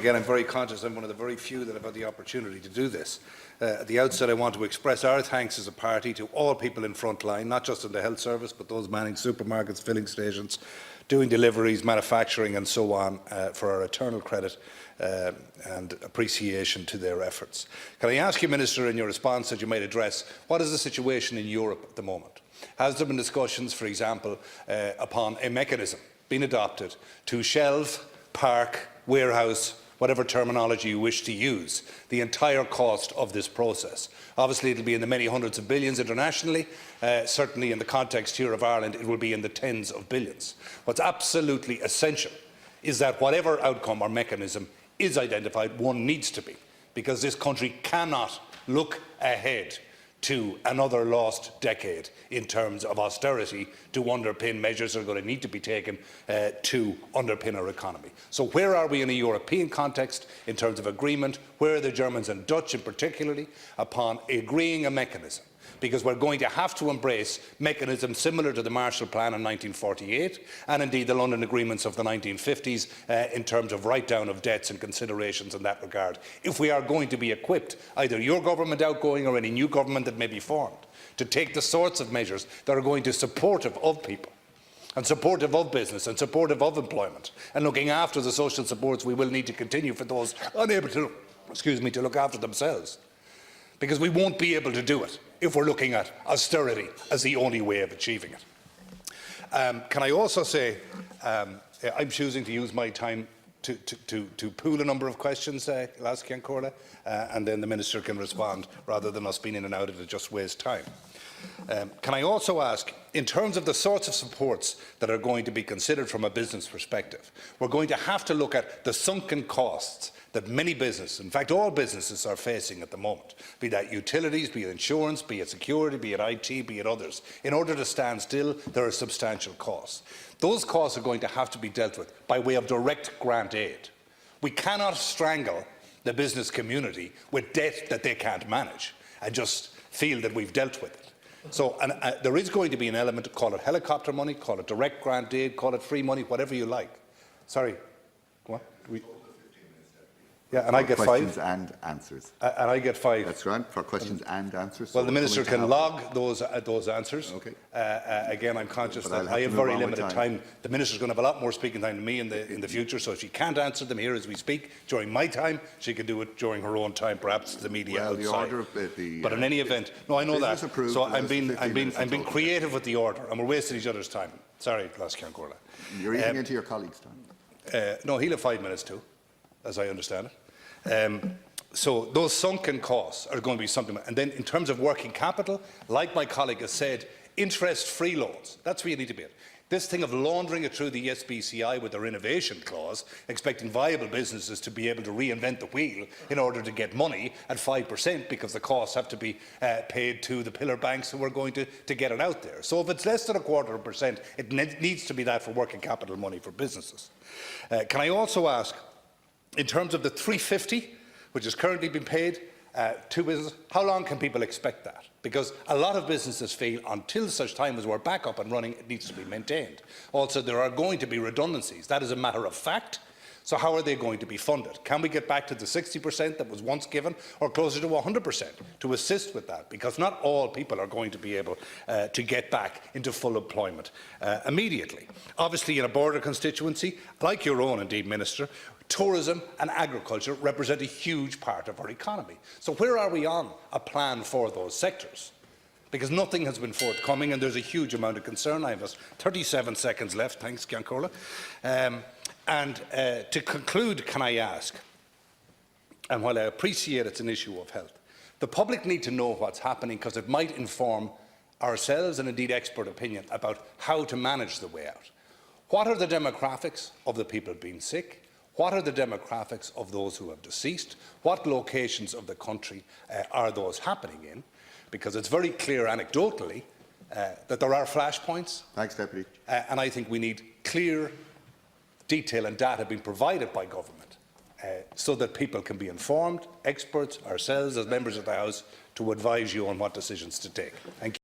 again, I'm very conscious I'm one of the very few that have had the opportunity to do this. At the outset, I want to express our thanks as a party to all people in front line, not just in the health service, but those manning supermarkets, filling stations, doing deliveries, manufacturing and so on, for our eternal credit and appreciation to their efforts. Can I ask you, Minister, in your response that you might address, what is the situation in Europe at the moment? Has there been discussions, for example, upon a mechanism being adopted to shelve, park, warehouse, whatever terminology you wish to use, the entire cost of this process? Obviously, it will be in the many hundreds of billions internationally. Certainly in the context here of Ireland, it will be in the tens of billions. What's absolutely essential is that whatever outcome or mechanism is identified, one needs to be, because this country cannot look ahead to another lost decade in terms of austerity to underpin measures that are going to need to be taken to underpin our economy. So where are we in a European context in terms of agreement? Where are the Germans and Dutch in particularly upon agreeing a mechanism? Because we're going to have to embrace mechanisms similar to the Marshall Plan in 1948 and indeed the London Agreements of the 1950s in terms of write-down of debts and considerations in that regard, if we are going to be equipped, either your government outgoing or any new government that may be formed, to take the sorts of measures that are going to be supportive of people and supportive of business and supportive of employment and looking after the social supports we will need to continue for those unable to, to look after themselves. Because we won't be able to do it if we're looking at austerity as the only way of achieving it. Can I also say I'm choosing to use my time to pool a number of questions, Lascian Corla, and then the Minister can respond rather than us being in and out of it, just waste time. Can I also ask, in terms of the sorts of supports that are going to be considered from a business perspective, we're going to have to look at the sunken costs that many businesses, in fact all businesses, are facing at the moment, be that utilities, be it insurance, be it security, be it IT, be it others. In order to stand still, there are substantial costs. Those costs are going to have to be dealt with by way of direct grant aid. We cannot strangle the business community with debt that they can't manage and just feel that we've dealt with it. So there is going to be an element, call it helicopter money, call it direct grant aid, call it free money, whatever you like. Sorry, what? Yeah, and I get questions 5. and answers. And I get 5. That's right, for questions and answers. Well, the Minister can log those answers. Okay. Again, I'm conscious that I have very limited time. The Minister is going to have a lot more speaking time than me in the future, so if she can't answer them here as we speak during my time, she can do it during her own time, perhaps to the media outside. The order but in any event, no, I know that. So I'm being creative with the order, and we're wasting each other's time. Sorry, Lascian Corla. You're eating into your colleague's time. No, he'll have 5 minutes too, as I understand it. So those sunken costs are going to be something. And then in terms of working capital, like my colleague has said, interest-free loans. That's where you need to be at. This thing of laundering it through the SBCI with their innovation clause, expecting viable businesses to be able to reinvent the wheel in order to get money at 5% because the costs have to be paid to the pillar banks who are going to get it out there. So if it's less than 0.25%, it needs to be that for working capital money for businesses. Can I also ask, in terms of the 350, which is currently being paid to businesses, how long can people expect that? Because a lot of businesses feel until such time as we're back up and running, it needs to be maintained. Also, there are going to be redundancies. That is a matter of fact. So how are they going to be funded? Can we get back to the 60% that was once given, or closer to 100% to assist with that? Because not all people are going to be able to get back into full employment immediately. Obviously, in a border constituency, like your own indeed, Minister, tourism and agriculture represent a huge part of our economy. So where are we on a plan for those sectors? Because nothing has been forthcoming and there's a huge amount of concern. I have 37 seconds left. Thanks, Giancola. To conclude, can I ask, and while I appreciate it's an issue of health, the public need to know what's happening because it might inform ourselves and indeed expert opinion about how to manage the way out. What are the demographics of the people being sick? What are the demographics of those who have deceased? What locations of the country are those happening in? Because it's very clear anecdotally that there are flashpoints. Thanks, Deputy. And I think we need clear detail and data being provided by government so that people can be informed, experts, ourselves as members of the House, to advise you on what decisions to take. Thank you.